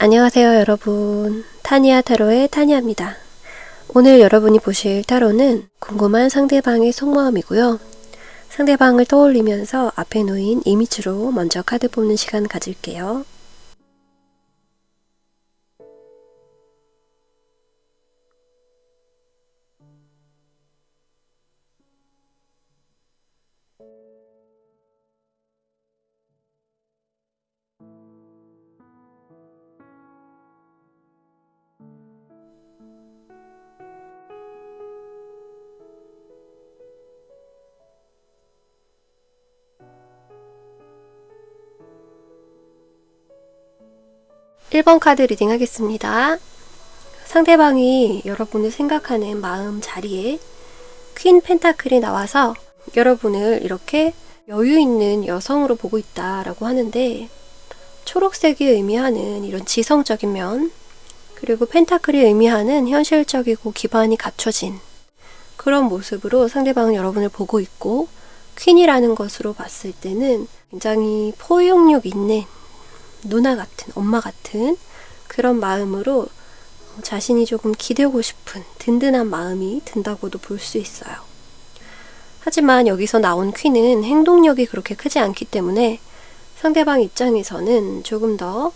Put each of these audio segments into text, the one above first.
안녕하세요 여러분. 타니아 타로의 타니아입니다. 오늘 여러분이 보실 타로는 궁금한 상대방의 속마음이고요. 상대방을 떠올리면서 앞에 놓인 이미지로 먼저 카드 뽑는 시간 가질게요. (1번) 카드 리딩 하겠습니다. 상대방이 여러분을 생각하는 마음 자리에 퀸 펜타클이 나와서 여러분을 이렇게 여유 있는 여성으로 보고 있다라고 하는데, 초록색이 의미하는 이런 지성적인 면, 그리고 펜타클이 의미하는 현실적이고 기반이 갖춰진 그런 모습으로 상대방은 여러분을 보고 있고, 퀸이라는 것으로 봤을 때는 굉장히 포용력 있는 누나 같은, 엄마 같은 그런 마음으로 자신이 조금 기대고 싶은 든든한 마음이 든다고도 볼 수 있어요. 하지만 여기서 나온 퀸은 행동력이 그렇게 크지 않기 때문에 상대방 입장에서는 조금 더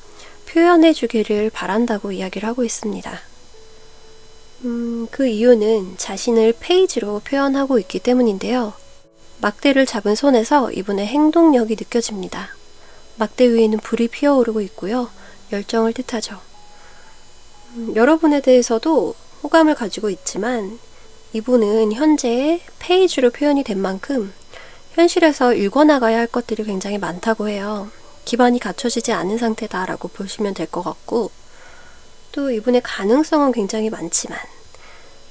표현해 주기를 바란다고 이야기를 하고 있습니다. 그 이유는 자신을 페이지로 표현하고 있기 때문인데요. 막대를 잡은 손에서 이분의 행동력이 느껴집니다. 막대 위에는 불이 피어오르고 있고요. 열정을 뜻하죠. 여러분에 대해서도 호감을 가지고 있지만 이분은 현재 페이지로 표현이 된 만큼 현실에서 읽어나가야 할 것들이 굉장히 많다고 해요. 기반이 갖춰지지 않은 상태다라고 보시면 될 것 같고, 또 이분의 가능성은 굉장히 많지만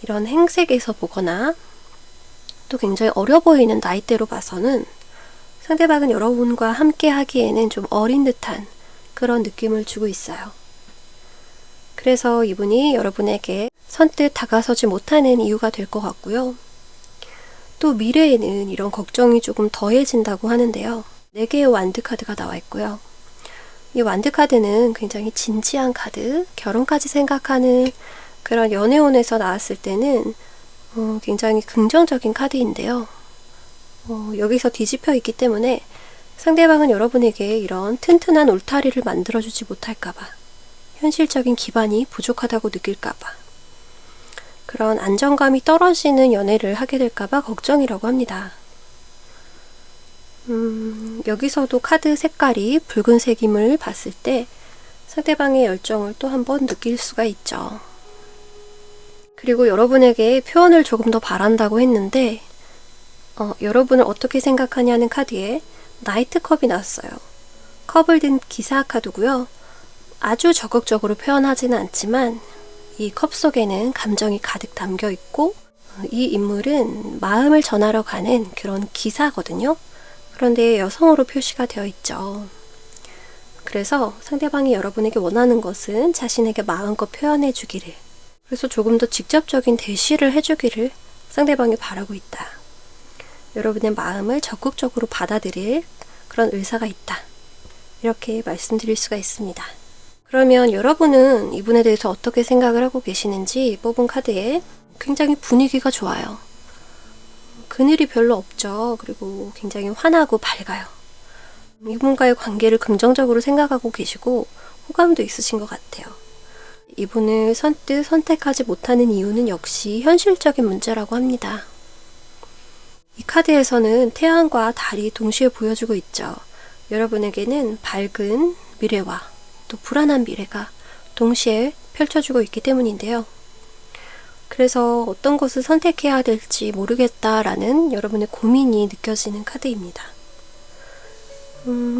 이런 행색에서 보거나 또 굉장히 어려 보이는 나이대로 봐서는 상대방은 여러분과 함께 하기에는 좀 어린 듯한 그런 느낌을 주고 있어요. 그래서 이분이 여러분에게 선뜻 다가서지 못하는 이유가 될 것 같고요. 또 미래에는 이런 걱정이 조금 더해진다고 하는데요. 4개의 완드 카드가 나와 있고요. 이 완드 카드는 굉장히 진지한 카드, 결혼까지 생각하는 그런 연애운에서 나왔을 때는 굉장히 긍정적인 카드인데요. 여기서 뒤집혀 있기 때문에 상대방은 여러분에게 이런 튼튼한 울타리를 만들어주지 못할까봐, 현실적인 기반이 부족하다고 느낄까봐, 그런 안정감이 떨어지는 연애를 하게 될까봐 걱정이라고 합니다. 여기서도 카드 색깔이 붉은색임을 봤을 때 상대방의 열정을 또 한번 느낄 수가 있죠. 그리고 여러분에게 표현을 조금 더 바란다고 했는데 여러분을 어떻게 생각하냐는 카드에 나이트컵이 나왔어요. 컵을 든 기사 카드고요. 아주 적극적으로 표현하지는 않지만 이 컵 속에는 감정이 가득 담겨 있고, 이 인물은 마음을 전하러 가는 그런 기사거든요. 그런데 여성으로 표시가 되어 있죠. 그래서 상대방이 여러분에게 원하는 것은 자신에게 마음껏 표현해 주기를, 그래서 조금 더 직접적인 대시를 해주기를 상대방이 바라고 있다. 여러분의 마음을 적극적으로 받아들일 그런 의사가 있다. 이렇게 말씀드릴 수가 있습니다. 그러면 여러분은 이분에 대해서 어떻게 생각을 하고 계시는지 뽑은 카드에 굉장히 분위기가 좋아요. 그늘이 별로 없죠. 그리고 굉장히 환하고 밝아요. 이분과의 관계를 긍정적으로 생각하고 계시고 호감도 있으신 것 같아요. 이분을 선뜻 선택하지 못하는 이유는 역시 현실적인 문제라고 합니다. 이 카드에서는 태양과 달이 동시에 보여주고 있죠. 여러분에게는 밝은 미래와 또 불안한 미래가 동시에 펼쳐지고 있기 때문인데요. 그래서 어떤 것을 선택해야 될지 모르겠다라는 여러분의 고민이 느껴지는 카드입니다.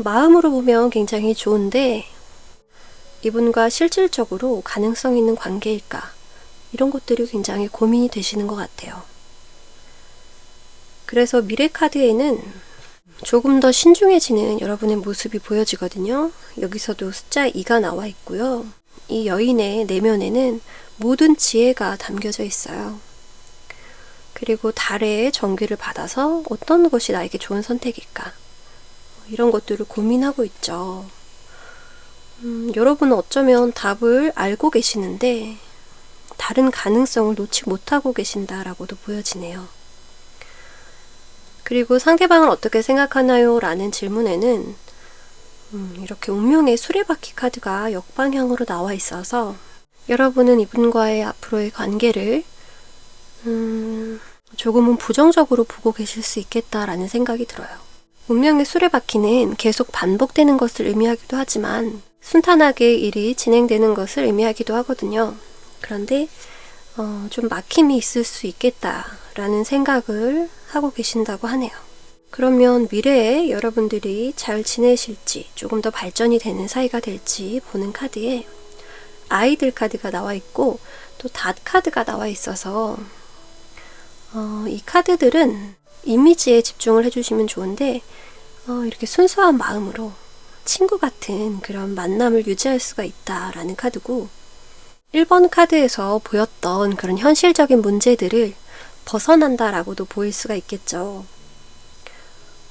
마음으로 보면 굉장히 좋은데 이분과 실질적으로 가능성 있는 관계일까? 이런 것들이 굉장히 고민이 되시는 것 같아요. 그래서 미래 카드에는 조금 더 신중해지는 여러분의 모습이 보여지거든요. 여기서도 숫자 2가 나와 있고요. 이 여인의 내면에는 모든 지혜가 담겨져 있어요. 그리고 달의 정귀를 받아서 어떤 것이 나에게 좋은 선택일까? 이런 것들을 고민하고 있죠. 여러분은 어쩌면 답을 알고 계시는데 다른 가능성을 놓지 못하고 계신다라고도 보여지네요. 그리고 상대방을 어떻게 생각하나요? 라는 질문에는 이렇게 운명의 수레바퀴 카드가 역방향으로 나와 있어서 여러분은 이분과의 앞으로의 관계를 조금은 부정적으로 보고 계실 수 있겠다라는 생각이 들어요. 운명의 수레바퀴는 계속 반복되는 것을 의미하기도 하지만 순탄하게 일이 진행되는 것을 의미하기도 하거든요. 그런데 좀 막힘이 있을 수 있겠다라는 생각을 하고 계신다고 하네요. 그러면 미래에 여러분들이 잘 지내실지 조금 더 발전이 되는 사이가 될지 보는 카드에 아이들 카드가 나와 있고 또 닷 카드가 나와 있어서 이 카드들은 이미지에 집중을 해주시면 좋은데 이렇게 순수한 마음으로 친구 같은 그런 만남을 유지할 수가 있다라는 카드고 1번 카드에서 보였던 그런 현실적인 문제들을 벗어난다라고도 보일 수가 있겠죠.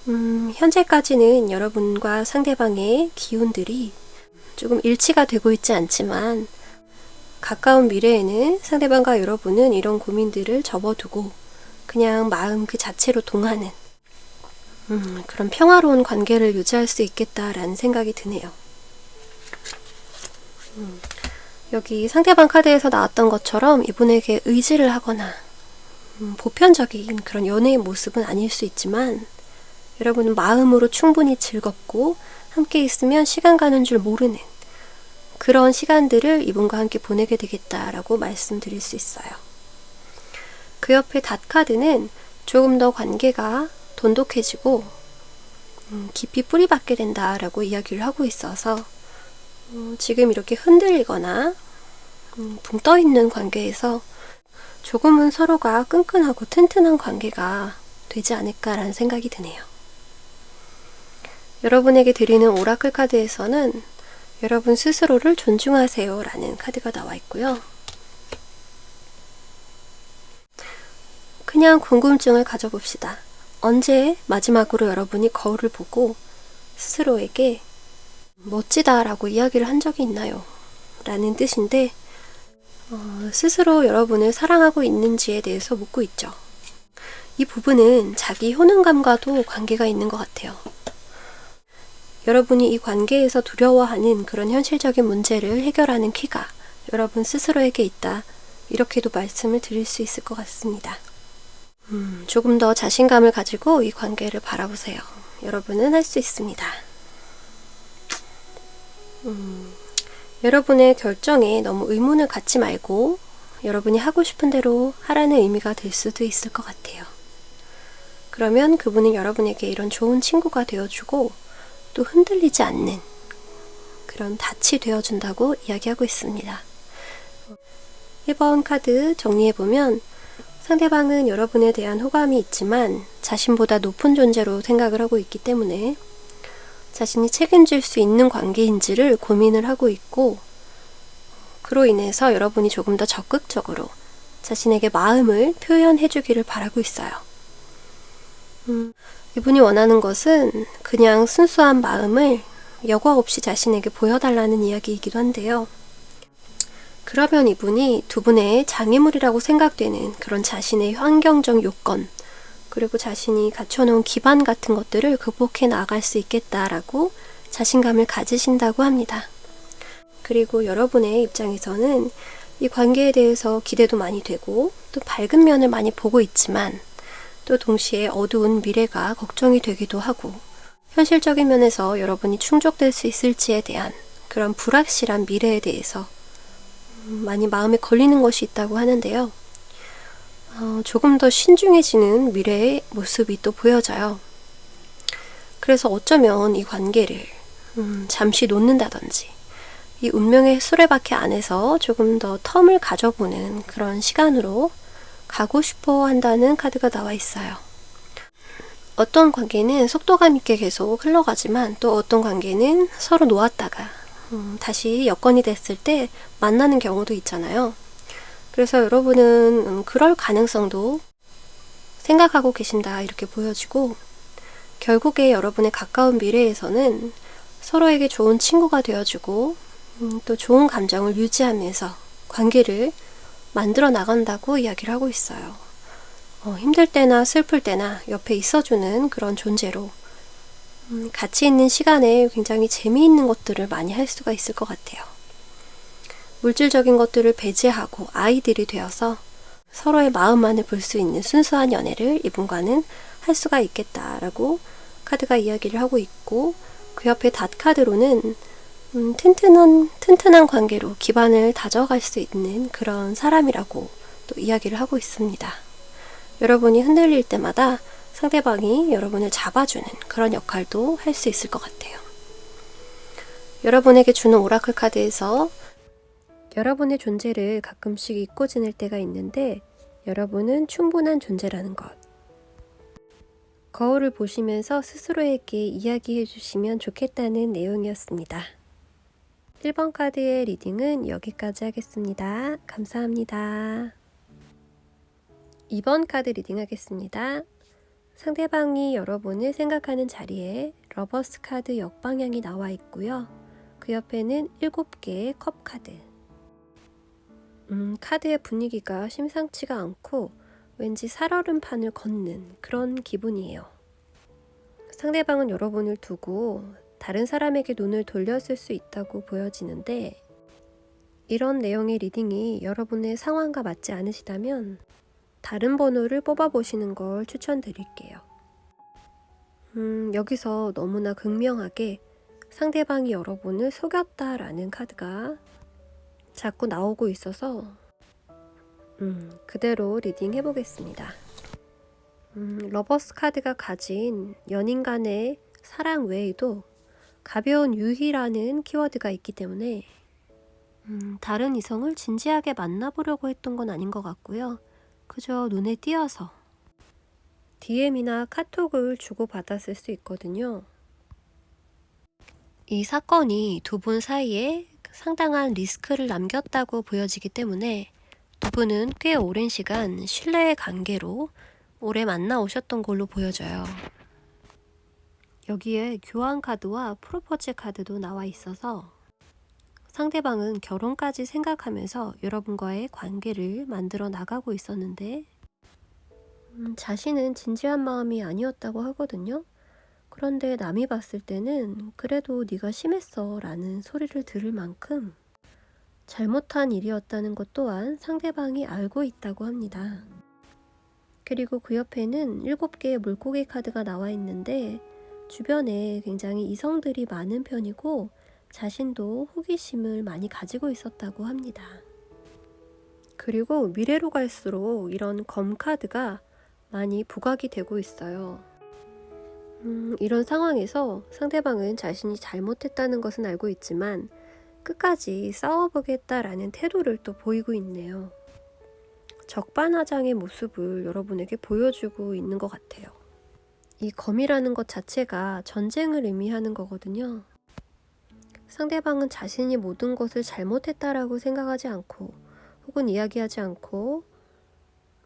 현재까지는 여러분과 상대방의 기운들이 조금 일치가 되고 있지 않지만 가까운 미래에는 상대방과 여러분은 이런 고민들을 접어두고 그냥 마음 그 자체로 동하는 그런 평화로운 관계를 유지할 수 있겠다라는 생각이 드네요. 여기 상대방 카드에서 나왔던 것처럼 이분에게 의지를 하거나 보편적인 그런 연애의 모습은 아닐 수 있지만 여러분은 마음으로 충분히 즐겁고 함께 있으면 시간 가는 줄 모르는 그런 시간들을 이분과 함께 보내게 되겠다라고 말씀드릴 수 있어요. 그 옆에 닷 카드는 조금 더 관계가 돈독해지고 깊이 뿌리박게 된다라고 이야기를 하고 있어서 지금 이렇게 흔들리거나 붕 떠있는 관계에서 조금은 서로가 끈끈하고 튼튼한 관계가 되지 않을까라는 생각이 드네요. 여러분에게 드리는 오라클 카드에서는 여러분 스스로를 존중하세요 라는 카드가 나와 있고요. 그냥 궁금증을 가져봅시다. 언제 마지막으로 여러분이 거울을 보고 스스로에게 멋지다 라고 이야기를 한 적이 있나요? 라는 뜻인데 스스로 여러분을 사랑하고 있는지에 대해서 묻고 있죠. 이 부분은 자기 효능감과도 관계가 있는 것 같아요. 여러분이 이 관계에서 두려워하는 그런 현실적인 문제를 해결하는 키가 여러분 스스로에게 있다. 이렇게도 말씀을 드릴 수 있을 것 같습니다. 조금 더 자신감을 가지고 이 관계를 바라보세요. 여러분은 할 수 있습니다. 여러분의 결정에 너무 의문을 갖지 말고 여러분이 하고 싶은 대로 하라는 의미가 될 수도 있을 것 같아요. 그러면 그분은 여러분에게 이런 좋은 친구가 되어주고 또 흔들리지 않는 그런 닻이 되어준다고 이야기하고 있습니다. 1번 카드 정리해보면 상대방은 여러분에 대한 호감이 있지만 자신보다 높은 존재로 생각을 하고 있기 때문에 자신이 책임질 수 있는 관계인지를 고민을 하고 있고 그로 인해서 여러분이 조금 더 적극적으로 자신에게 마음을 표현해 주기를 바라고 있어요. 이분이 원하는 것은 그냥 순수한 마음을 여과 없이 자신에게 보여달라는 이야기이기도 한데요. 그러면 이분이 두 분의 장애물이라고 생각되는 그런 자신의 환경적 요건 그리고 자신이 갖춰놓은 기반 같은 것들을 극복해 나갈 수 있겠다라고 자신감을 가지신다고 합니다. 그리고 여러분의 입장에서는 이 관계에 대해서 기대도 많이 되고 또 밝은 면을 많이 보고 있지만 또 동시에 어두운 미래가 걱정이 되기도 하고 현실적인 면에서 여러분이 충족될 수 있을지에 대한 그런 불확실한 미래에 대해서 많이 마음에 걸리는 것이 있다고 하는데요. 조금 더 신중해지는 미래의 모습이 또 보여져요. 그래서 어쩌면 이 관계를 잠시 놓는다든지 이 운명의 수레바퀴 안에서 조금 더 텀을 가져보는 그런 시간으로 가고 싶어 한다는 카드가 나와 있어요. 어떤 관계는 속도감 있게 계속 흘러가지만 또 어떤 관계는 서로 놓았다가 다시 여건이 됐을 때 만나는 경우도 있잖아요. 그래서 여러분은 그럴 가능성도 생각하고 계신다 이렇게 보여지고 결국에 여러분의 가까운 미래에서는 서로에게 좋은 친구가 되어주고 또 좋은 감정을 유지하면서 관계를 만들어 나간다고 이야기를 하고 있어요. 힘들 때나 슬플 때나 옆에 있어주는 그런 존재로 같이 있는 시간에 굉장히 재미있는 것들을 많이 할 수가 있을 것 같아요. 물질적인 것들을 배제하고 아이들이 되어서 서로의 마음만을 볼 수 있는 순수한 연애를 이분과는 할 수가 있겠다라고 카드가 이야기를 하고 있고, 그 옆에 닷 카드로는 튼튼한 관계로 기반을 다져갈 수 있는 그런 사람이라고 또 이야기를 하고 있습니다. 여러분이 흔들릴 때마다 상대방이 여러분을 잡아주는 그런 역할도 할 수 있을 것 같아요. 여러분에게 주는 오라클 카드에서 여러분의 존재를 가끔씩 잊고 지낼 때가 있는데 여러분은 충분한 존재라는 것. 거울을 보시면서 스스로에게 이야기해 주시면 좋겠다는 내용이었습니다. 1번 카드의 리딩은 여기까지 하겠습니다. 감사합니다. 2번 카드 리딩 하겠습니다. 상대방이 여러분을 생각하는 자리에 러버스 카드 역방향이 나와 있고요. 그 옆에는 7개의 컵 카드. 카드의 분위기가 심상치가 않고 왠지 살얼음판을 걷는 그런 기분이에요. 상대방은 여러분을 두고 다른 사람에게 눈을 돌렸을 수 있다고 보여지는데, 이런 내용의 리딩이 여러분의 상황과 맞지 않으시다면 다른 번호를 뽑아보시는 걸 추천드릴게요. 여기서 너무나 극명하게 상대방이 여러분을 속였다라는 카드가 자꾸 나오고 있어서 그대로 리딩 해보겠습니다. 러버스 카드가 가진 연인 간의 사랑 외에도 가벼운 유희라는 키워드가 있기 때문에 다른 이성을 진지하게 만나보려고 했던 건 아닌 것 같고요. 그저 눈에 띄어서 DM이나 카톡을 주고받았을 수 있거든요. 이 사건이 두 분 사이에 상당한 리스크를 남겼다고 보여지기 때문에 두 분은 꽤 오랜 시간 신뢰의 관계로 오래 만나 오셨던 걸로 보여져요. 여기에 교환 카드와 프로포즈 카드도 나와 있어서 상대방은 결혼까지 생각하면서 여러분과의 관계를 만들어 나가고 있었는데 자신은 진지한 마음이 아니었다고 하거든요. 그런데 남이 봤을 때는 그래도 네가 심했어 라는 소리를 들을 만큼 잘못한 일이었다는 것 또한 상대방이 알고 있다고 합니다. 그리고 그 옆에는 7개의 물고기 카드가 나와 있는데 주변에 굉장히 이성들이 많은 편이고 자신도 호기심을 많이 가지고 있었다고 합니다. 그리고 미래로 갈수록 이런 검 카드가 많이 부각이 되고 있어요. 이런 상황에서 상대방은 자신이 잘못했다는 것은 알고 있지만 끝까지 싸워보겠다라는 태도를 또 보이고 있네요. 적반하장의 모습을 여러분에게 보여주고 있는 것 같아요. 이 검이라는 것 자체가 전쟁을 의미하는 거거든요. 상대방은 자신이 모든 것을 잘못했다라고 생각하지 않고 혹은 이야기하지 않고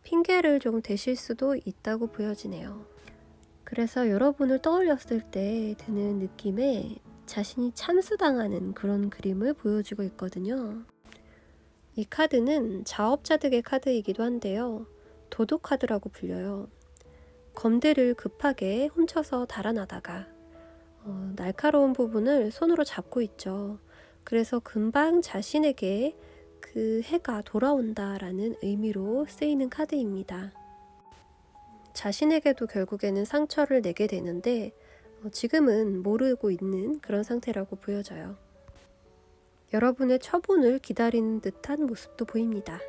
핑계를 좀 대실 수도 있다고 보여지네요. 그래서 여러분을 떠올렸을 때 드는 느낌에 자신이 참수당하는 그런 그림을 보여주고 있거든요. 이 카드는 자업자득의 카드이기도 한데요. 도둑 카드라고 불려요. 검들을 급하게 훔쳐서 달아나다가 날카로운 부분을 손으로 잡고 있죠. 그래서 금방 자신에게 그 해가 돌아온다라는 의미로 쓰이는 카드입니다. 자신에게도 결국에는 상처를 내게 되는데 지금은 모르고 있는 그런 상태라고 보여져요. 여러분의 처분을 기다리는 듯한 모습도 보입니다.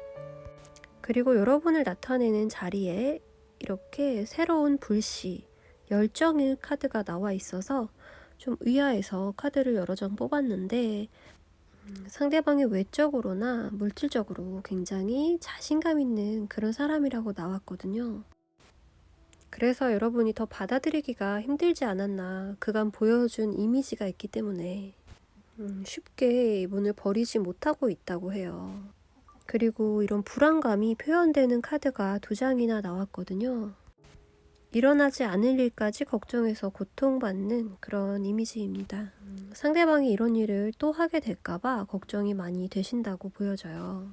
그리고 여러분을 나타내는 자리에 이렇게 새로운 불씨, 열정의 카드가 나와 있어서 좀 의아해서 카드를 여러 장 뽑았는데 상대방이 외적으로나 물질적으로 굉장히 자신감 있는 그런 사람이라고 나왔거든요. 그래서 여러분이 더 받아들이기가 힘들지 않았나, 그간 보여준 이미지가 있기 때문에 쉽게 이분을 버리지 못하고 있다고 해요. 그리고 이런 불안감이 표현되는 카드가 2장이나 나왔거든요. 일어나지 않을 일까지 걱정해서 고통받는 그런 이미지입니다. 상대방이 이런 일을 또 하게 될까봐 걱정이 많이 되신다고 보여져요.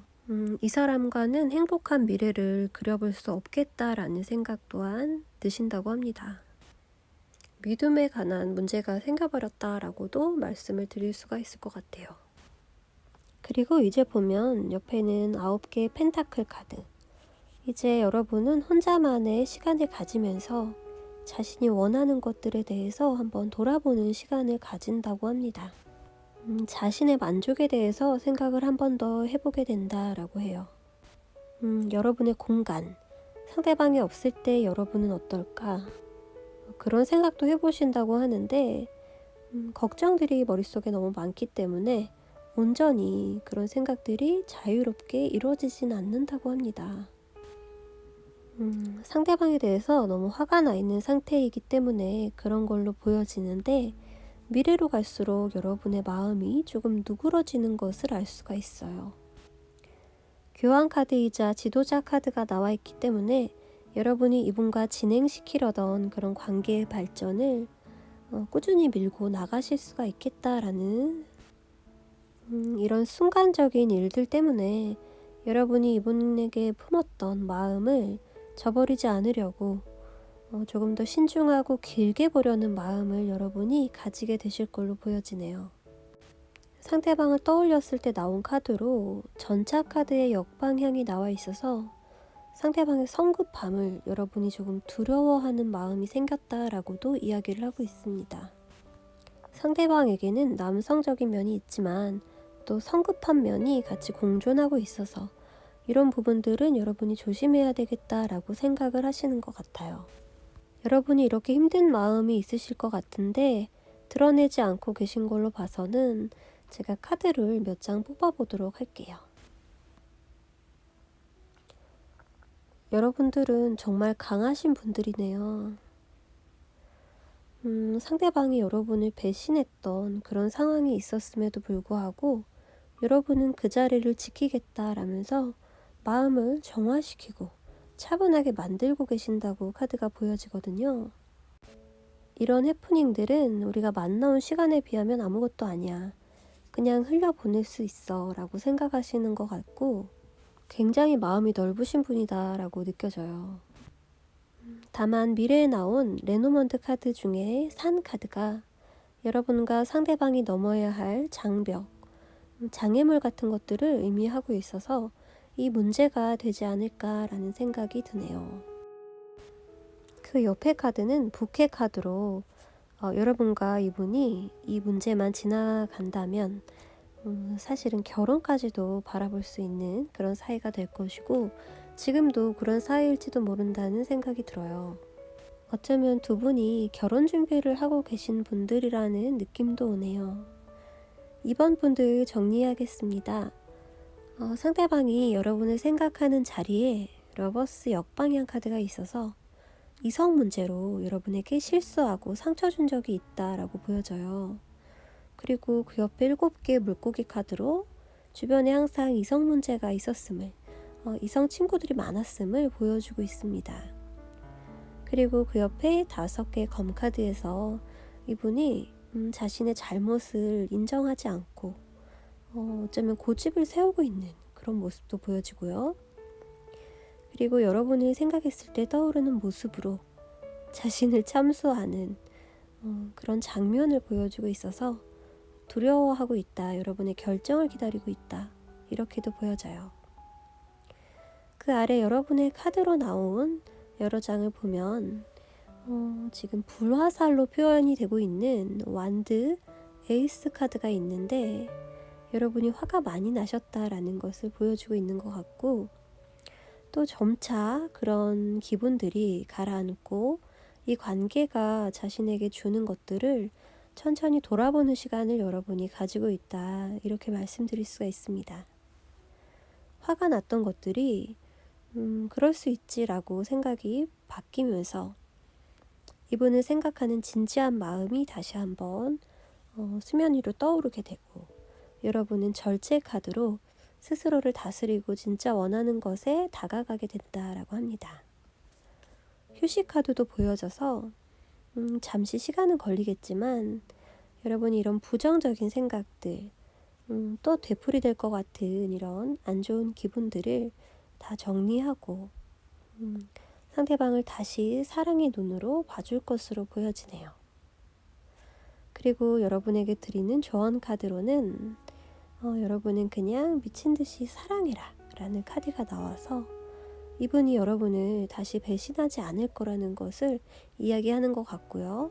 이 사람과는 행복한 미래를 그려볼 수 없겠다라는 생각 또한 드신다고 합니다. 믿음에 관한 문제가 생겨버렸다라고도 말씀을 드릴 수가 있을 것 같아요. 그리고 이제 보면 옆에는 9개의 펜타클 카드. 이제 여러분은 혼자만의 시간을 가지면서 자신이 원하는 것들에 대해서 한번 돌아보는 시간을 가진다고 합니다. 자신의 만족에 대해서 생각을 한 번 더 해보게 된다라고 해요. 여러분의 공간, 상대방이 없을 때 여러분은 어떨까? 그런 생각도 해보신다고 하는데 걱정들이 머릿속에 너무 많기 때문에 온전히 그런 생각들이 자유롭게 이루어지진 않는다고 합니다. 상대방에 대해서 너무 화가 나 있는 상태이기 때문에 그런 걸로 보여지는데 미래로 갈수록 여러분의 마음이 조금 누그러지는 것을 알 수가 있어요. 교환 카드이자 지도자 카드가 나와 있기 때문에 여러분이 이분과 진행시키려던 그런 관계의 발전을 꾸준히 밀고 나가실 수가 있겠다라는 이런 순간적인 일들 때문에 여러분이 이분에게 품었던 마음을 저버리지 않으려고 조금 더 신중하고 길게 보려는 마음을 여러분이 가지게 되실 걸로 보여지네요. 상대방을 떠올렸을 때 나온 카드로 전차 카드의 역방향이 나와 있어서 상대방의 성급함을 여러분이 조금 두려워하는 마음이 생겼다라고도 이야기를 하고 있습니다. 상대방에게는 남성적인 면이 있지만 또 성급한 면이 같이 공존하고 있어서 이런 부분들은 여러분이 조심해야 되겠다라고 생각을 하시는 것 같아요. 여러분이 이렇게 힘든 마음이 있으실 것 같은데 드러내지 않고 계신 걸로 봐서는 제가 카드를 몇 장 뽑아보도록 할게요. 여러분들은 정말 강하신 분들이네요. 상대방이 여러분을 배신했던 그런 상황이 있었음에도 불구하고 여러분은 그 자리를 지키겠다라면서 마음을 정화시키고 차분하게 만들고 계신다고 카드가 보여지거든요. 이런 해프닝들은 우리가 만나온 시간에 비하면 아무것도 아니야. 그냥 흘려보낼 수 있어 라고 생각하시는 것 같고 굉장히 마음이 넓으신 분이다 라고 느껴져요. 다만 미래에 나온 레노먼드 카드 중에 산 카드가 여러분과 상대방이 넘어야 할 장벽, 장애물 같은 것들을 의미하고 있어서 이 문제가 되지 않을까라는 생각이 드네요. 그 옆에 카드는 부캐 카드로 여러분과 이분이 이 문제만 지나간다면 사실은 결혼까지도 바라볼 수 있는 그런 사이가 될 것이고 지금도 그런 사이일지도 모른다는 생각이 들어요. 어쩌면 두 분이 결혼 준비를 하고 계신 분들이라는 느낌도 오네요. 이번 분들 정리하겠습니다. 상대방이 여러분을 생각하는 자리에 러버스 역방향 카드가 있어서 이성 문제로 여러분에게 실수하고 상처 준 적이 있다라고 보여져요. 그리고 그 옆에 7개의 물고기 카드로 주변에 항상 이성 문제가 있었음을, 이성 친구들이 많았음을 보여주고 있습니다. 그리고 그 옆에 5개의 검 카드에서 이분이 자신의 잘못을 인정하지 않고 어쩌면 고집을 세우고 있는 그런 모습도 보여지고요. 그리고 여러분이 생각했을 때 떠오르는 모습으로 자신을 참수하는 그런 장면을 보여주고 있어서 두려워하고 있다, 여러분의 결정을 기다리고 있다, 이렇게도 보여져요. 그 아래 여러분의 카드로 나온 여러 장을 보면 지금 불화살로 표현이 되고 있는 완드, 에이스 카드가 있는데 여러분이 화가 많이 나셨다라는 것을 보여주고 있는 것 같고 또 점차 그런 기분들이 가라앉고 이 관계가 자신에게 주는 것들을 천천히 돌아보는 시간을 여러분이 가지고 있다, 이렇게 말씀드릴 수가 있습니다. 화가 났던 것들이 그럴 수 있지라고 생각이 바뀌면서 이분을 생각하는 진지한 마음이 다시 한번 수면 위로 떠오르게 되고 여러분은 절제 카드로 스스로를 다스리고 진짜 원하는 것에 다가가게 된다라고 합니다. 휴식 카드도 보여져서 잠시 시간은 걸리겠지만 여러분이 이런 부정적인 생각들, 또 되풀이될 것 같은 이런 안 좋은 기분들을 다 정리하고 상대방을 다시 사랑의 눈으로 봐줄 것으로 보여지네요. 그리고 여러분에게 드리는 조언 카드로는 여러분은 그냥 미친듯이 사랑해라 라는 카드가 나와서 이분이 여러분을 다시 배신하지 않을 거라는 것을 이야기하는 것 같고요.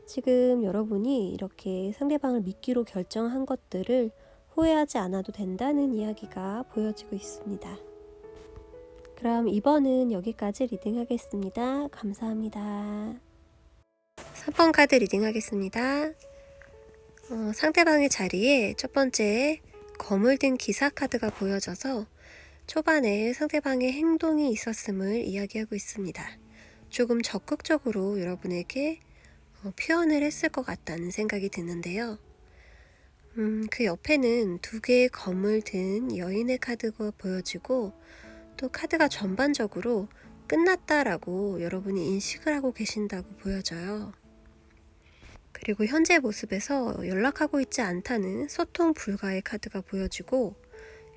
지금 여러분이 이렇게 상대방을 믿기로 결정한 것들을 후회하지 않아도 된다는 이야기가 보여지고 있습니다. 그럼 이번은 여기까지 리딩하겠습니다. 감사합니다. 3번 카드 리딩하겠습니다. 상대방의 자리에 첫 번째 검을 든 기사 카드가 보여져서 초반에 상대방의 행동이 있었음을 이야기하고 있습니다. 조금 적극적으로 여러분에게 표현을 했을 것 같다는 생각이 드는데요. 그 옆에는 두 개의 검을 든 여인의 카드가 보여지고 또 카드가 전반적으로 끝났다라고 여러분이 인식을 하고 계신다고 보여져요. 그리고 현재 모습에서 연락하고 있지 않다는 소통 불가의 카드가 보여지고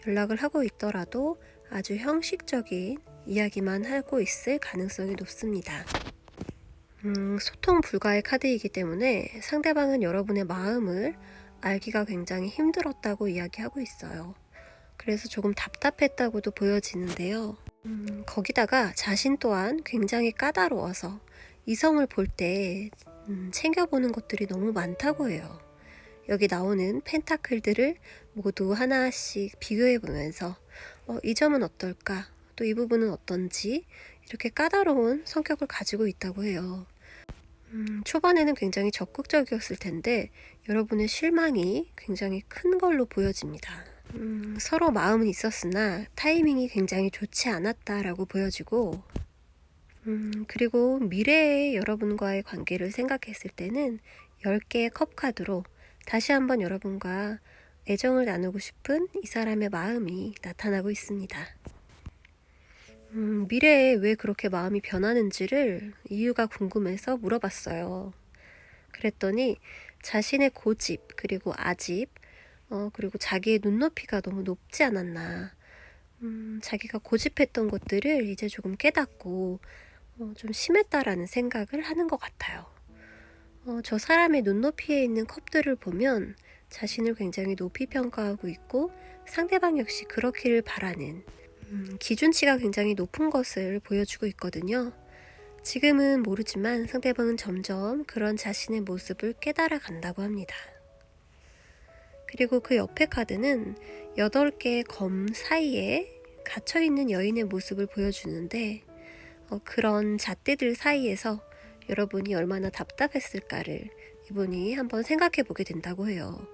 연락을 하고 있더라도 아주 형식적인 이야기만 하고 있을 가능성이 높습니다. 소통 불가의 카드이기 때문에 상대방은 여러분의 마음을 알기가 굉장히 힘들었다고 이야기하고 있어요. 그래서 조금 답답했다고도 보여지는데요. 거기다가 자신 또한 굉장히 까다로워서 이성을 볼 때 챙겨보는 것들이 너무 많다고 해요. 여기 나오는 펜타클들을 모두 하나씩 비교해보면서 이 점은 어떨까? 또 이 부분은 어떤지 이렇게 까다로운 성격을 가지고 있다고 해요. 초반에는 굉장히 적극적이었을 텐데 여러분의 실망이 굉장히 큰 걸로 보여집니다. 서로 마음은 있었으나 타이밍이 굉장히 좋지 않았다라고 보여지고 그리고 미래의 여러분과의 관계를 생각했을 때는 10개의 컵 카드로 다시 한번 여러분과 애정을 나누고 싶은 이 사람의 마음이 나타나고 있습니다. 미래에 왜 그렇게 마음이 변하는지를 이유가 궁금해서 물어봤어요. 그랬더니 자신의 고집, 그리고 아집, 그리고 자기의 눈높이가 너무 높지 않았나. 자기가 고집했던 것들을 이제 조금 깨닫고 좀 심했다라는 생각을 하는 것 같아요. 저 사람의 눈높이에 있는 컵들을 보면 자신을 굉장히 높이 평가하고 있고 상대방 역시 그렇기를 바라는 기준치가 굉장히 높은 것을 보여주고 있거든요. 지금은 모르지만 상대방은 점점 그런 자신의 모습을 깨달아 간다고 합니다. 그리고 그 옆에 카드는 8개의 검 사이에 갇혀있는 여인의 모습을 보여주는데 그런 잣대들 사이에서 여러분이 얼마나 답답했을까를 이분이 한번 생각해 보게 된다고 해요.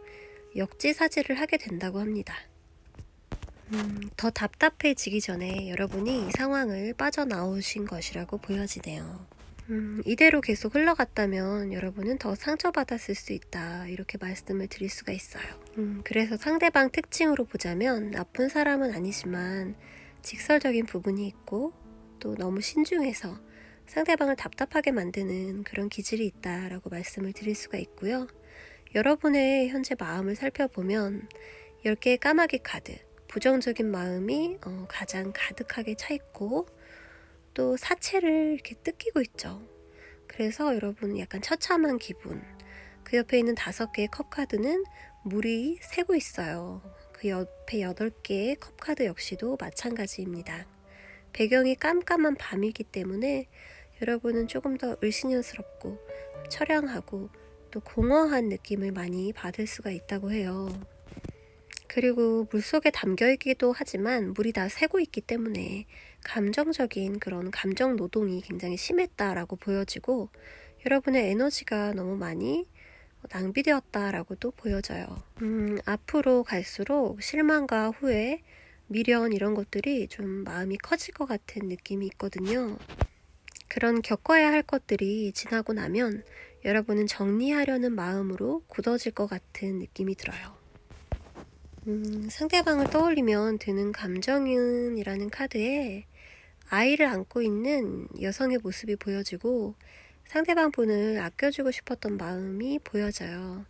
역지사지를 하게 된다고 합니다. 더 답답해지기 전에 여러분이 이 상황을 빠져나오신 것이라고 보여지네요. 이대로 계속 흘러갔다면 여러분은 더 상처받았을 수 있다 이렇게 말씀을 드릴 수가 있어요. 그래서 상대방 특징으로 보자면 나쁜 사람은 아니지만 직설적인 부분이 있고 또 너무 신중해서 상대방을 답답하게 만드는 그런 기질이 있다라고 말씀을 드릴 수가 있고요. 여러분의 현재 마음을 살펴보면 10개의 까마귀 카드, 부정적인 마음이 가장 가득하게 차 있고 또 사체를 이렇게 뜯기고 있죠. 그래서 여러분은 약간 처참한 기분. 그 옆에 있는 5개의 컵 카드는 물이 새고 있어요. 그 옆에 8개의 컵 카드 역시도 마찬가지입니다. 배경이 깜깜한 밤이기 때문에 여러분은 조금 더 을씨년스럽고 처량하고 또 공허한 느낌을 많이 받을 수가 있다고 해요. 그리고 물속에 담겨있기도 하지만 물이 다 새고 있기 때문에 감정적인 그런 감정 노동이 굉장히 심했다라고 보여지고 여러분의 에너지가 너무 많이 낭비되었다라고도 보여져요. 앞으로 갈수록 실망과 후회, 미련 이런 것들이 좀 마음이 커질 것 같은 느낌이 있거든요. 그런 겪어야 할 것들이 지나고 나면 여러분은 정리하려는 마음으로 굳어질 것 같은 느낌이 들어요. 상대방을 떠올리면 드는 감정은이라는 카드에 아이를 안고 있는 여성의 모습이 보여지고 상대방 분을 아껴주고 싶었던 마음이 보여져요.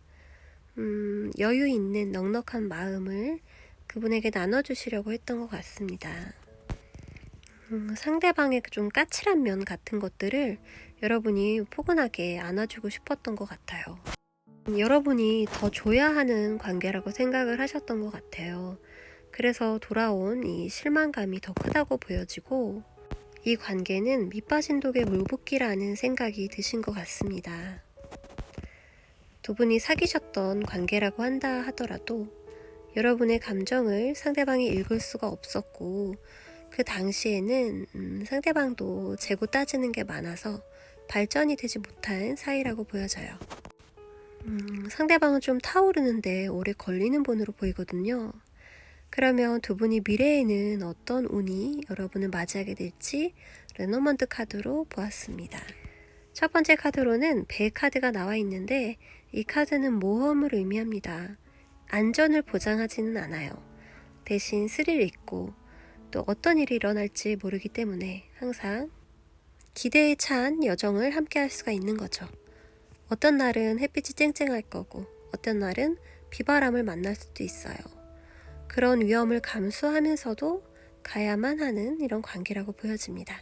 여유 있는 넉넉한 마음을 그분에게 나눠주시려고 했던 것 같습니다. 상대방의 좀 까칠한 면 같은 것들을 여러분이 포근하게 안아주고 싶었던 것 같아요. 여러분이 더 줘야 하는 관계라고 생각을 하셨던 것 같아요. 그래서 돌아온 이 실망감이 더 크다고 보여지고 이 관계는 밑빠진 독에 물 붓기라는 생각이 드신 것 같습니다. 두 분이 사귀셨던 관계라고 한다 하더라도 여러분의 감정을 상대방이 읽을 수가 없었고 그 당시에는 상대방도 재고 따지는 게 많아서 발전이 되지 못한 사이라고 보여져요. 상대방은 좀 타오르는데 오래 걸리는 분으로 보이거든요. 그러면 두 분이 미래에는 어떤 운이 여러분을 맞이하게 될지 레노먼드 카드로 보았습니다. 첫 번째 카드로는 배 카드가 나와 있는데 이 카드는 모험을 의미합니다. 안전을 보장하지는 않아요. 대신 스릴 있고 또 어떤 일이 일어날지 모르기 때문에 항상 기대에 찬 여정을 함께 할 수가 있는 거죠. 어떤 날은 햇빛이 쨍쨍할 거고 어떤 날은 비바람을 만날 수도 있어요. 그런 위험을 감수하면서도 가야만 하는 이런 관계라고 보여집니다.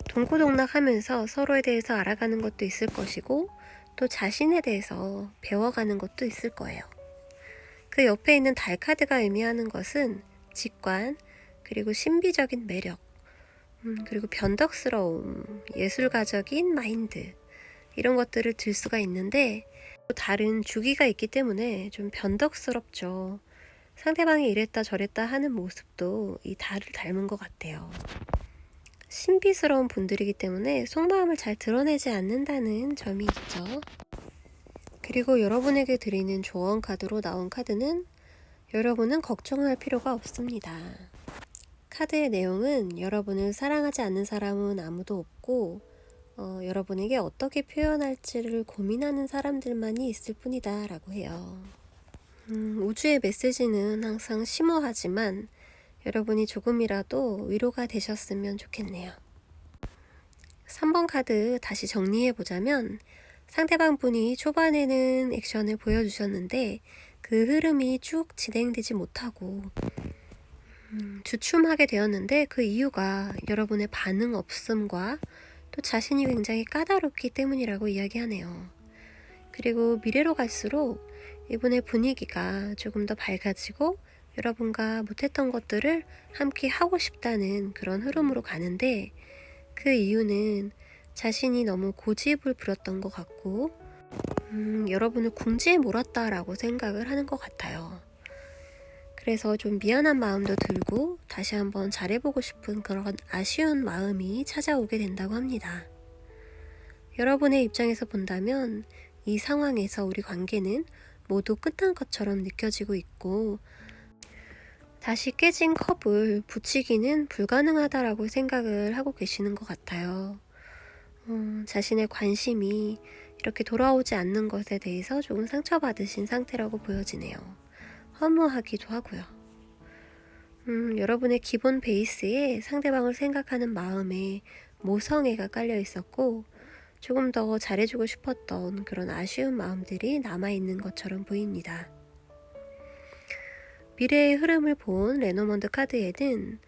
동고동락하면서 서로에 대해서 알아가는 것도 있을 것이고 또 자신에 대해서 배워가는 것도 있을 거예요. 그 옆에 있는 달 카드가 의미하는 것은 직관, 그리고 신비적인 매력, 그리고 변덕스러움, 예술가적인 마인드 이런 것들을 들 수가 있는데 또 달은 주기가 있기 때문에 좀 변덕스럽죠. 상대방이 이랬다 저랬다 하는 모습도 이 달을 닮은 것 같아요. 신비스러운 분들이기 때문에 속마음을 잘 드러내지 않는다는 점이 있죠. 그리고 여러분에게 드리는 조언 카드로 나온 카드는 여러분은 걱정할 필요가 없습니다. 카드의 내용은 여러분을 사랑하지 않는 사람은 아무도 없고 여러분에게 어떻게 표현할지를 고민하는 사람들만이 있을 뿐이다 라고 해요. 우주의 메시지는 항상 심오하지만 여러분이 조금이라도 위로가 되셨으면 좋겠네요. 3번 카드 다시 정리해보자면 상대방 분이 초반에는 액션을 보여주셨는데 그 흐름이 쭉 진행되지 못하고 주춤하게 되었는데 그 이유가 여러분의 반응 없음과 또 자신이 굉장히 까다롭기 때문이라고 이야기하네요. 그리고 미래로 갈수록 이분의 분위기가 조금 더 밝아지고 여러분과 못했던 것들을 함께 하고 싶다는 그런 흐름으로 가는데 그 이유는 자신이 너무 고집을 부렸던 것 같고 여러분을 궁지에 몰았다라고 생각을 하는 것 같아요. 그래서 좀 미안한 마음도 들고 다시 한번 잘해보고 싶은 그런 아쉬운 마음이 찾아오게 된다고 합니다. 여러분의 입장에서 본다면 이 상황에서 우리 관계는 모두 끝난 것처럼 느껴지고 있고 다시 깨진 컵을 붙이기는 불가능하다라고 생각을 하고 계시는 것 같아요. 자신의 관심이 이렇게 돌아오지 않는 것에 대해서 조금 상처받으신 상태라고 보여지네요. 허무하기도 하고요. 여러분의 기본 베이스에 상대방을 생각하는 마음에 모성애가 깔려 있었고 조금 더 잘해주고 싶었던 그런 아쉬운 마음들이 남아있는 것처럼 보입니다. 미래의 흐름을 본 레노먼드 카드에는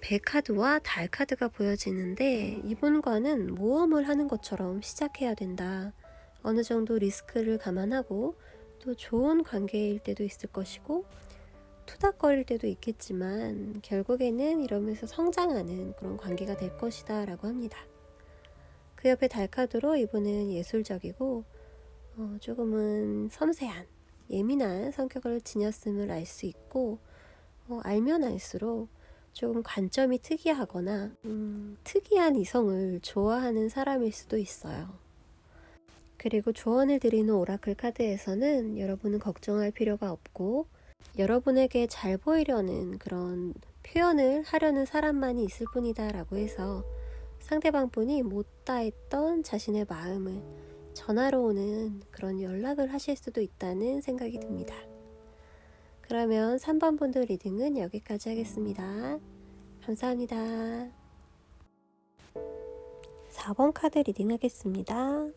배 카드와 달 카드가 보여지는데 이분과는 모험을 하는 것처럼 시작해야 된다. 어느 정도 리스크를 감안하고 또 좋은 관계일 때도 있을 것이고 투닥거릴 때도 있겠지만 결국에는 이러면서 성장하는 그런 관계가 될 것이다 라고 합니다. 그 옆에 달 카드로 이분은 예술적이고 조금은 섬세한 예민한 성격을 지녔음을 알 수 있고 알면 알수록 조금 관점이 특이하거나 특이한 이성을 좋아하는 사람일 수도 있어요. 그리고 조언을 드리는 오라클 카드에서는 여러분은 걱정할 필요가 없고 여러분에게 잘 보이려는 그런 표현을 하려는 사람만이 있을 뿐이다 라고 해서 상대방 분이 못다했던 자신의 마음을 전화로 오는 그런 연락을 하실 수도 있다는 생각이 듭니다. 그러면 3번 분들 리딩은 여기까지 하겠습니다. 감사합니다. 4번 카드 리딩 하겠습니다.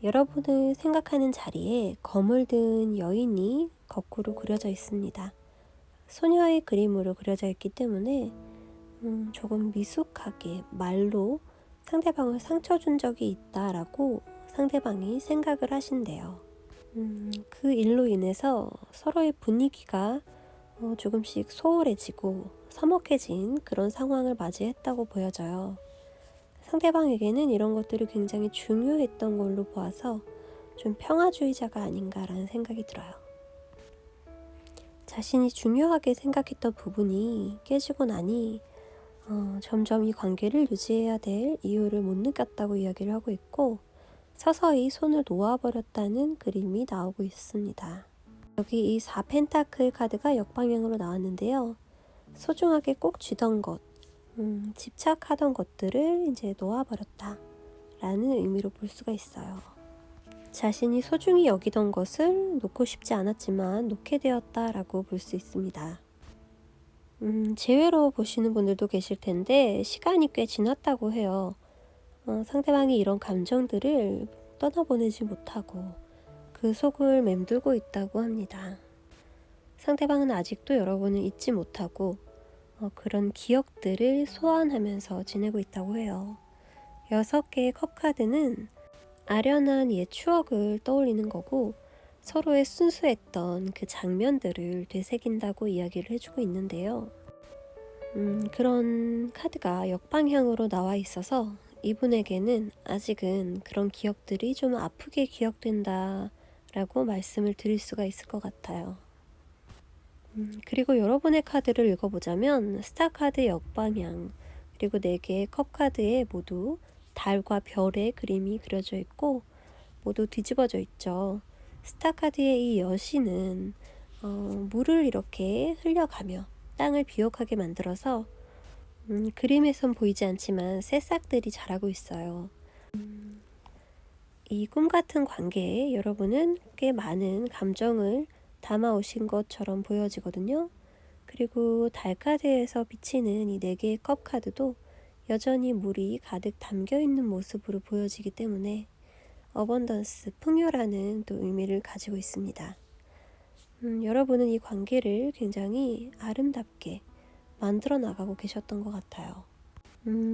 여러분을 생각하는 자리에 검을 든 여인이 거꾸로 그려져 있습니다. 소녀의 그림으로 그려져 있기 때문에 조금 미숙하게 말로 상대방을 상처 준 적이 있다라고 상대방이 생각을 하신대요. 그 일로 인해서 서로의 분위기가 조금씩 소홀해지고 서먹해진 그런 상황을 맞이했다고 보여져요. 상대방에게는 이런 것들이 굉장히 중요했던 걸로 보아서 좀 평화주의자가 아닌가라는 생각이 들어요. 자신이 중요하게 생각했던 부분이 깨지고 나니 점점 이 관계를 유지해야 될 이유를 못 느꼈다고 이야기를 하고 있고, 서서히 손을 놓아버렸다는 그림이 나오고 있습니다. 여기 이 4펜타클 카드가 역방향으로 나왔는데요. 소중하게 꼭 쥐던 것, 집착하던 것들을 이제 놓아버렸다 라는 의미로 볼 수가 있어요. 자신이 소중히 여기던 것을 놓고 싶지 않았지만 놓게 되었다 라고 볼 수 있습니다. 재회로 보시는 분들도 계실 텐데 시간이 꽤 지났다고 해요. 상대방이 이런 감정들을 떠나보내지 못하고 그 속을 맴돌고 있다고 합니다. 상대방은 아직도 여러분을 잊지 못하고 그런 기억들을 소환하면서 지내고 있다고 해요. 6개의 컵 카드는 아련한 옛 추억을 떠올리는 거고, 서로의 순수했던 그 장면들을 되새긴다고 이야기를 해주고 있는데요. 그런 카드가 역방향으로 나와 있어서 이분에게는 아직은 그런 기억들이 좀 아프게 기억된다 라고 말씀을 드릴 수가 있을 것 같아요. 그리고 여러분의 카드를 읽어보자면 스타 카드 역방향, 그리고 4개의 컵 카드에 모두 달과 별의 그림이 그려져 있고 모두 뒤집어져 있죠. 스타 카드의 이 여신은 물을 이렇게 흘려가며 땅을 비옥하게 만들어서 그림에선 보이지 않지만 새싹들이 자라고 있어요. 이 꿈같은 관계에 여러분은 꽤 많은 감정을 담아오신 것처럼 보여지거든요. 그리고 달 카드에서 비치는 이 4개의 컵 카드도 여전히 물이 가득 담겨있는 모습으로 보여지기 때문에 어번던스, 풍요라는 또 의미를 가지고 있습니다. 여러분은 이 관계를 굉장히 아름답게 만들어 나가고 계셨던 것 같아요.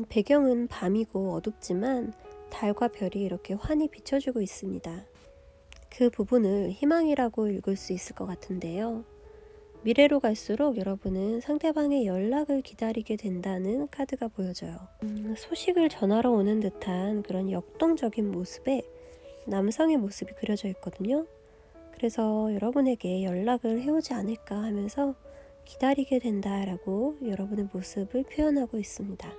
배경은 밤이고 어둡지만 달과 별이 이렇게 환히 비춰주고 있습니다. 그 부분을 희망이라고 읽을 수 있을 것 같은데요. 미래로 갈수록 여러분은 상대방의 연락을 기다리게 된다는 카드가 보여져요. 소식을 전하러 오는 듯한 그런 역동적인 모습에 남성의 모습이 그려져 있거든요. 그래서 여러분에게 연락을 해오지 않을까 하면서 기다리게 된다라고 여러분의 모습을 표현하고 있습니다.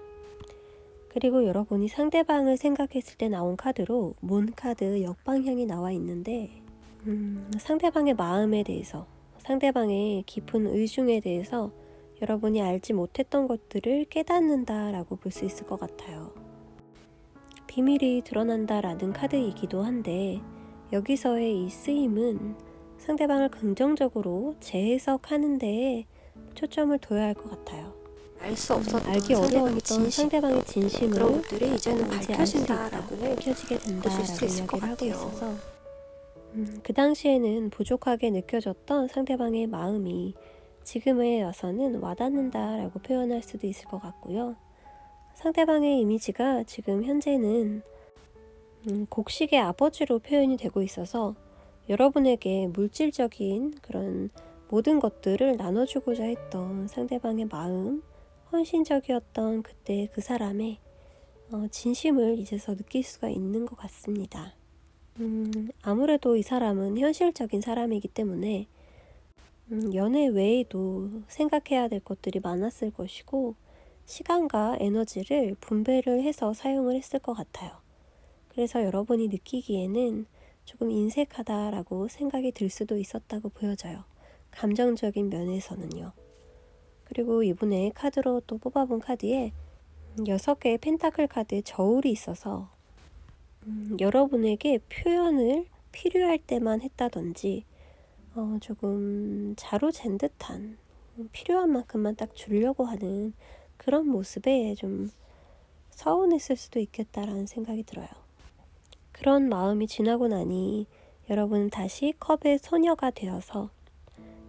그리고 여러분이 상대방을 생각했을 때 나온 카드로 문 카드 역방향이 나와 있는데 상대방의 마음에 대해서, 상대방의 깊은 의중에 대해서 여러분이 알지 못했던 것들을 깨닫는다라고 볼 수 있을 것 같아요. 비밀이 드러난다라는 카드이기도 한데 여기서의 이 쓰임은 상대방을 긍정적으로 재해석하는 데에 초점을 둬야 할 것 같아요. 알 수 없었던 알기 어려웠던 상대방의 진심을 그런 것들이 이제는 밝혀진다라고 밝혀지게 된다라고 이야기를 하고 있어서 그 당시에는 부족하게 느껴졌던 상대방의 마음이 지금에 와서는 와닿는다라고 표현할 수도 있을 것 같고요. 상대방의 이미지가 지금 현재는 곡식의 아버지로 표현이 되고 있어서 여러분에게 물질적인 그런 모든 것들을 나눠주고자 했던 상대방의 마음, 헌신적이었던 그때 그 사람의 진심을 이제서 느낄 수가 있는 것 같습니다. 아무래도 이 사람은 현실적인 사람이기 때문에 연애 외에도 생각해야 될 것들이 많았을 것이고 시간과 에너지를 분배를 해서 사용을 했을 것 같아요. 그래서 여러분이 느끼기에는 조금 인색하다라고 생각이 들 수도 있었다고 보여져요. 감정적인 면에서는요. 그리고 이분의 카드로 또 뽑아본 카드에 6개의 펜타클 카드에 저울이 있어서 여러분에게 표현을 필요할 때만 했다든지 조금 자로 잰 듯한 필요한 만큼만 딱 주려고 하는 그런 모습에 좀 서운했을 수도 있겠다라는 생각이 들어요. 그런 마음이 지나고 나니 여러분은 다시 컵의 소녀가 되어서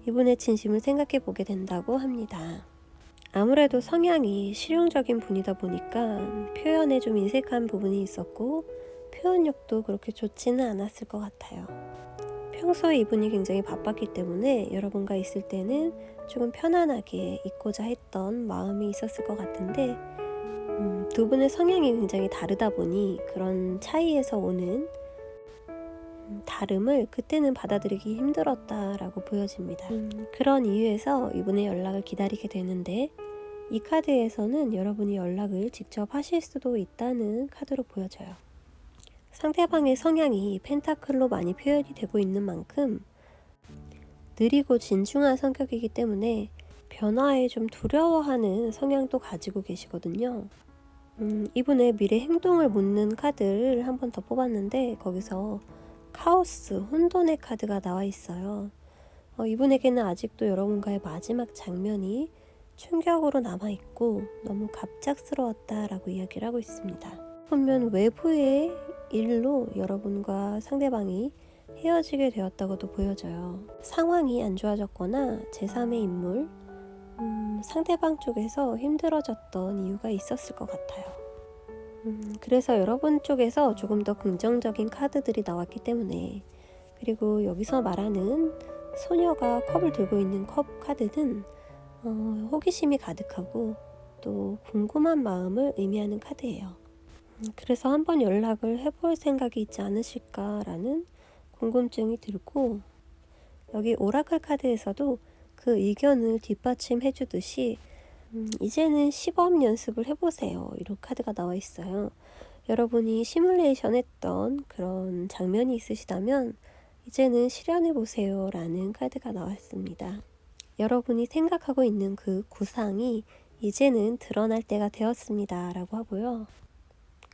이분의 진심을 생각해 보게 된다고 합니다. 아무래도 성향이 실용적인 분이다 보니까 표현에 좀 인색한 부분이 있었고 표현력도 그렇게 좋지는 않았을 것 같아요. 평소에 이분이 굉장히 바빴기 때문에 여러분과 있을 때는 조금 편안하게 있고자 했던 마음이 있었을 것 같은데 두 분의 성향이 굉장히 다르다 보니 그런 차이에서 오는 다름을 그때는 받아들이기 힘들었다라고 보여집니다. 그런 이유에서 이분의 연락을 기다리게 되는데 이 카드에서는 여러분이 연락을 직접 하실 수도 있다는 카드로 보여져요. 상대방의 성향이 펜타클로 많이 표현이 되고 있는 만큼 느리고 진중한 성격이기 때문에 변화에 좀 두려워하는 성향도 가지고 계시거든요. 이분의 미래 행동을 묻는 카드를 한 번 더 뽑았는데 거기서 카오스, 혼돈의 카드가 나와 있어요. 이분에게는 아직도 여러분과의 마지막 장면이 충격으로 남아있고 너무 갑작스러웠다라고 이야기를 하고 있습니다. 보면 외부의 일로 여러분과 상대방이 헤어지게 되었다고도 보여져요. 상황이 안 좋아졌거나 제3의 인물, 상대방 쪽에서 힘들어졌던 이유가 있었을 것 같아요. 그래서 여러분 쪽에서 조금 더 긍정적인 카드들이 나왔기 때문에 그리고 여기서 말하는 소녀가 컵을 들고 있는 컵 카드는 호기심이 가득하고 또 궁금한 마음을 의미하는 카드예요. 그래서 한번 연락을 해볼 생각이 있지 않으실까라는 궁금증이 들고 여기 오라클 카드에서도 그 의견을 뒷받침해 주듯이 이제는 시범 연습을 해보세요. 이런 카드가 나와 있어요. 여러분이 시뮬레이션 했던 그런 장면이 있으시다면 이제는 실현해보세요 라는 카드가 나왔습니다. 여러분이 생각하고 있는 그 구상이 이제는 드러날 때가 되었습니다 라고 하고요.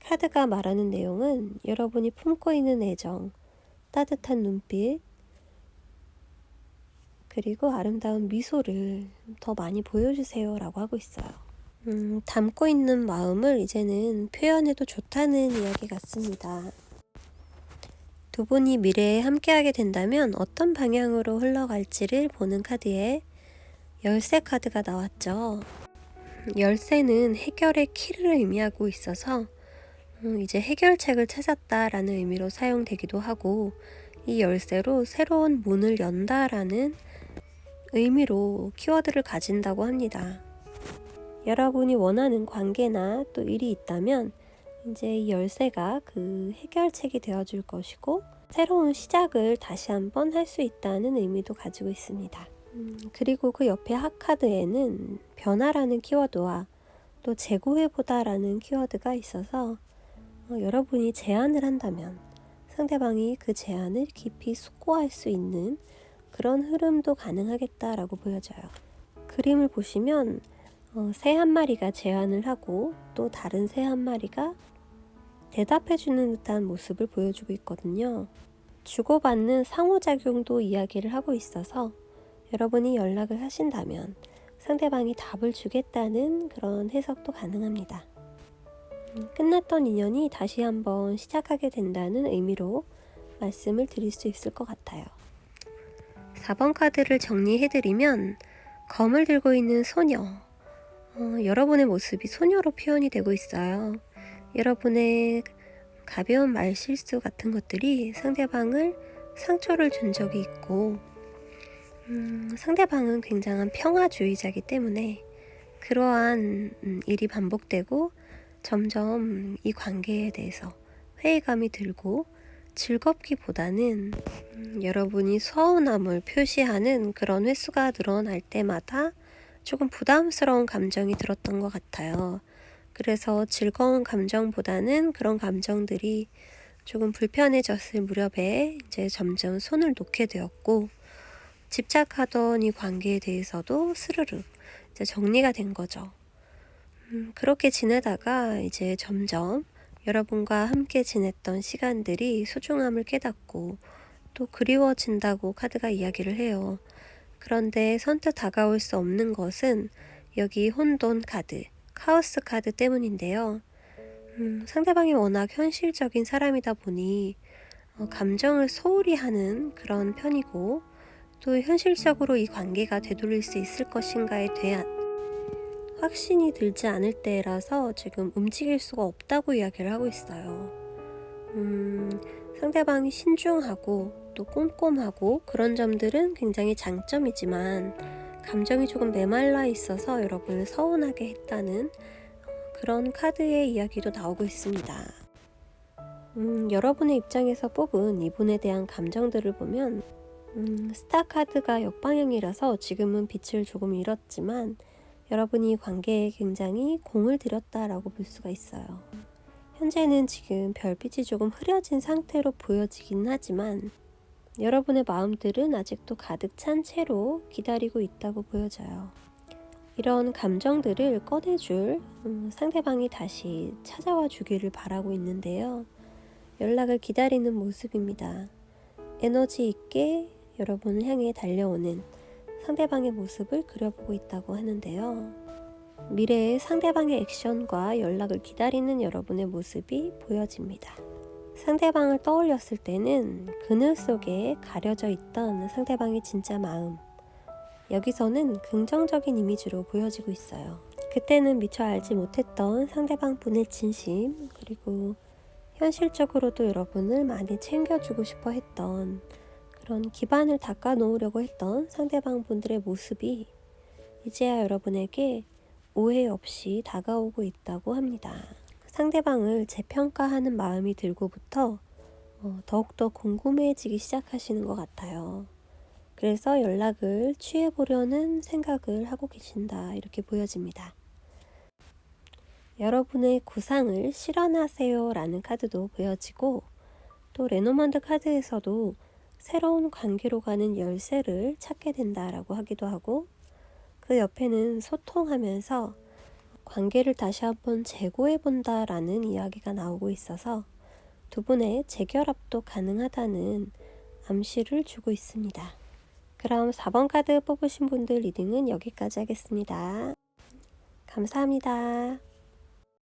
카드가 말하는 내용은 여러분이 품고 있는 애정, 따뜻한 눈빛, 그리고 아름다운 미소를 더 많이 보여주세요 라고 하고 있어요. 담고 있는 마음을 이제는 표현해도 좋다는 이야기 같습니다. 두 분이 미래에 함께하게 된다면 어떤 방향으로 흘러갈지를 보는 카드에 열쇠 카드가 나왔죠. 열쇠는 해결의 키를 의미하고 있어서 이제 해결책을 찾았다라는 의미로 사용되기도 하고 이 열쇠로 새로운 문을 연다라는 의미로 키워드를 가진다고 합니다. 여러분이 원하는 관계나 또 일이 있다면 이제 이 열쇠가 그 해결책이 되어줄 것이고 새로운 시작을 다시 한번 할 수 있다는 의미도 가지고 있습니다. 그리고 그 옆에 핫카드에는 변화라는 키워드와 또 재고해보다라는 키워드가 있어서 여러분이 제안을 한다면 상대방이 그 제안을 깊이 숙고할 수 있는 그런 흐름도 가능하겠다라고 보여져요. 그림을 보시면 새 한 마리가 제안을 하고 또 다른 새 한 마리가 대답해주는 듯한 모습을 보여주고 있거든요. 주고받는 상호작용도 이야기를 하고 있어서 여러분이 연락을 하신다면 상대방이 답을 주겠다는 그런 해석도 가능합니다. 끝났던 인연이 다시 한번 시작하게 된다는 의미로 말씀을 드릴 수 있을 것 같아요. 4번 카드를 정리해드리면 검을 들고 있는 소녀, 여러분의 모습이 소녀로 표현이 되고 있어요. 여러분의 가벼운 말실수 같은 것들이 상대방을 상처를 준 적이 있고 상대방은 굉장한 평화주의자이기 때문에 그러한 일이 반복되고 점점 이 관계에 대해서 회의감이 들고 즐겁기보다는 여러분이 서운함을 표시하는 그런 횟수가 늘어날 때마다 조금 부담스러운 감정이 들었던 것 같아요. 그래서 즐거운 감정보다는 그런 감정들이 조금 불편해졌을 무렵에 이제 점점 손을 놓게 되었고 집착하던 이 관계에 대해서도 스르륵 이제 정리가 된 거죠. 그렇게 지내다가 이제 점점 여러분과 함께 지냈던 시간들이 소중함을 깨닫고 또 그리워진다고 카드가 이야기를 해요. 그런데 선뜻 다가올 수 없는 것은 여기 혼돈 카드, 카오스 카드 때문인데요. 상대방이 워낙 현실적인 사람이다 보니 감정을 소홀히 하는 그런 편이고, 또 현실적으로 이 관계가 되돌릴 수 있을 것인가에 대한 확신이 들지 않을 때라서 지금 움직일 수가 없다고 이야기를 하고 있어요. 상대방이 신중하고 또 꼼꼼하고 그런 점들은 굉장히 장점이지만, 감정이 조금 메말라 있어서 여러분을 서운하게 했다는 그런 카드의 이야기도 나오고 있습니다. 여러분의 입장에서 뽑은 이분에 대한 감정들을 보면 스타 카드가 역방향이라서 지금은 빛을 조금 잃었지만, 여러분이 관계에 굉장히 공을 들였다라고 볼 수가 있어요. 현재는 지금 별빛이 조금 흐려진 상태로 보여지긴 하지만, 여러분의 마음들은 아직도 가득 찬 채로 기다리고 있다고 보여져요. 이런 감정들을 꺼내줄 상대방이 다시 찾아와 주기를 바라고 있는데요. 연락을 기다리는 모습입니다. 에너지 있게 여러분을 향해 달려오는 상대방의 모습을 그려보고 있다고 하는데요. 미래의 상대방의 액션과 연락을 기다리는 여러분의 모습이 보여집니다. 상대방을 떠올렸을 때는 그늘 속에 가려져 있던 상대방의 진짜 마음, 여기서는 긍정적인 이미지로 보여지고 있어요. 그때는 미처 알지 못했던 상대방 분의 진심, 그리고 현실적으로도 여러분을 많이 챙겨주고 싶어 했던 그런 기반을 닦아 놓으려고 했던 상대방 분들의 모습이 이제야 여러분에게 오해 없이 다가오고 있다고 합니다. 상대방을 재평가하는 마음이 들고부터 더욱더 궁금해지기 시작하시는 것 같아요. 그래서 연락을 취해보려는 생각을 하고 계신다, 이렇게 보여집니다. 여러분의 구상을 실현하세요 라는 카드도 보여지고, 또 레노먼드 카드에서도 새로운 관계로 가는 열쇠를 찾게 된다라고 하기도 하고, 그 옆에는 소통하면서 관계를 다시 한번 재고해본다 라는 이야기가 나오고 있어서 두 분의 재결합도 가능하다는 암시를 주고 있습니다. 그럼 4번 카드 뽑으신 분들 리딩은 여기까지 하겠습니다. 감사합니다.